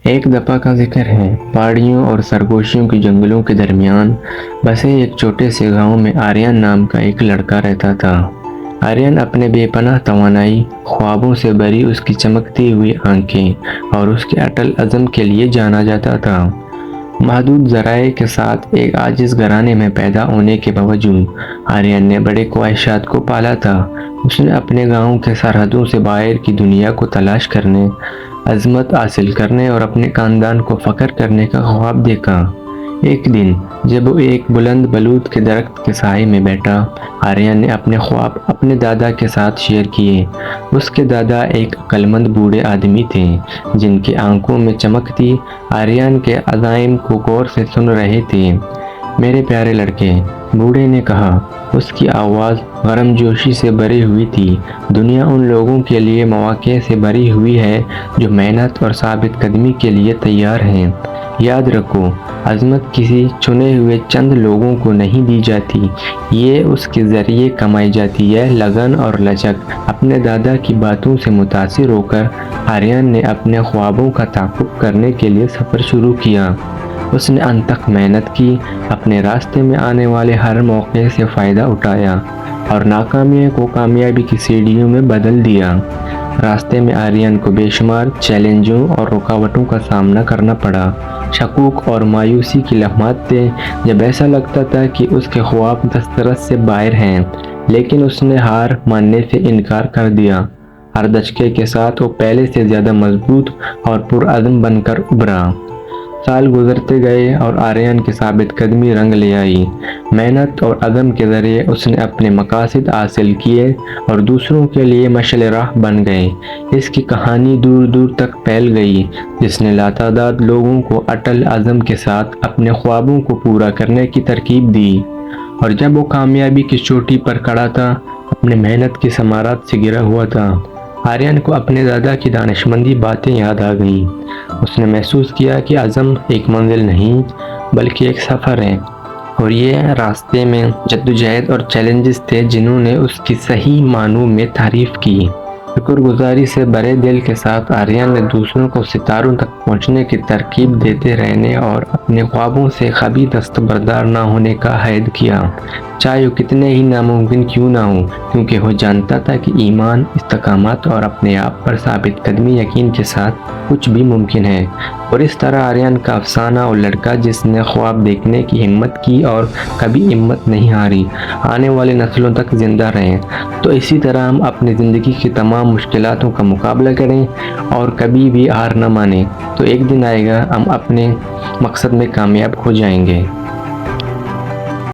ایک دفعہ کا ذکر ہے، پہاڑیوں اور سرگوشیوں کے جنگلوں کے درمیان بسے ایک چھوٹے سے گاؤں میں آریان نام کا ایک لڑکا رہتا تھا۔ آریان اپنے بے پناہ توانائی، خوابوں سے بھری اس کی چمکتی ہوئی آنکھیں اور اس کے اٹل عزم کے لیے جانا جاتا تھا۔ محدود ذرائع کے ساتھ ایک عاجز گھرانے میں پیدا ہونے کے باوجود آریان نے بڑے خواہشات کو پالا تھا۔ اس نے اپنے گاؤں کے سرحدوں سے باہر کی دنیا کو تلاش کرنے، عظمت حاصل کرنے اور اپنے خاندان کو فخر کرنے کا خواب دیکھا۔ ایک دن جب وہ ایک بلند بلوط کے درخت کے سائے میں بیٹھا، آریان نے اپنے خواب اپنے دادا کے ساتھ شیئر کیے۔ اس کے دادا ایک عقل مند بوڑھے آدمی تھے جن کی آنکھوں میں چمک تھی۔ آریان کے عزائم کو غور سے سن رہے تھے۔ میرے پیارے لڑکے، بوڑھے نے کہا، اس کی آواز گرم جوشی سے بھری ہوئی تھی، دنیا ان لوگوں کے لیے مواقع سے بھری ہوئی ہے جو محنت اور ثابت قدمی کے لیے تیار ہیں۔ یاد رکھو، عظمت کسی چنے ہوئے چند لوگوں کو نہیں دی جاتی، یہ اس کے ذریعے کمائی جاتی ہے، لگن اور لچک۔ اپنے دادا کی باتوں سے متاثر ہو کر آریان نے اپنے خوابوں کا تعاقب کرنے کے لیے سفر شروع کیا۔ اس نے انتھک محنت کی، اپنے راستے میں آنے والے ہر موقع سے فائدہ اٹھایا اور ناکامی کو کامیابی کی سیڑھیوں میں بدل دیا۔ راستے میں آریان کو بے شمار چیلنجوں اور رکاوٹوں کا سامنا کرنا پڑا۔ شکوک اور مایوسی کے لمحات تھے جب ایسا لگتا تھا کہ اس کے خواب دسترس سے باہر ہیں، لیکن اس نے ہار ماننے سے انکار کر دیا۔ ہر دھچکے کے ساتھ وہ پہلے سے زیادہ مضبوط اور پرعزم بن کر ابھرا۔ سال گزرتے گئے اور آریان کی ثابت قدمی رنگ لے آئی۔ محنت اور عزم کے ذریعے اس نے اپنے مقاصد حاصل کیے اور دوسروں کے لیے مشعل راہ بن گئے۔ اس کی کہانی دور دور تک پھیل گئی، جس نے لاتعداد لوگوں کو اٹل عزم کے ساتھ اپنے خوابوں کو پورا کرنے کی ترغیب دی۔ اور جب وہ کامیابی کی چوٹی پر کھڑا تھا، اپنے محنت کی ثمرات سے گرا ہوا تھا، آریان کو اپنے دادا کی دانشمندی باتیں یاد آ گئیں۔ اس نے محسوس کیا کہ عزم ایک منزل نہیں بلکہ ایک سفر ہے، اور یہ راستے میں جدوجہد اور چیلنجز تھے جنہوں نے اس کی صحیح معنوں میں تعریف کی۔ شکر گزاری سے بھرے دل کے ساتھ آریان نے دوسروں کو ستاروں تک پہنچنے کی ترغیب دیتے رہنے اور اپنے خوابوں سے کبھی دستبردار نہ ہونے کا عہد کیا، چاہے وہ کتنے ہی ناممکن کیوں نہ ہو، کیونکہ وہ جانتا تھا کہ ایمان، استقامت اور اپنے آپ پر ثابت قدمی یقین کے ساتھ کچھ بھی ممکن ہے۔ اور اس طرح آریان کا افسانہ، وہ لڑکا جس نے خواب دیکھنے کی ہمت کی اور کبھی ہمت نہیں ہاری، آنے والی نسلوں تک زندہ رہے۔ تو اسی طرح ہم اپنی زندگی کی تمام مشکلاتوں کا مقابلہ کریں اور کبھی بھی ہار نہ مانیں، تو ایک دن آئے گا ہم اپنے مقصد میں کامیاب ہو جائیں گے۔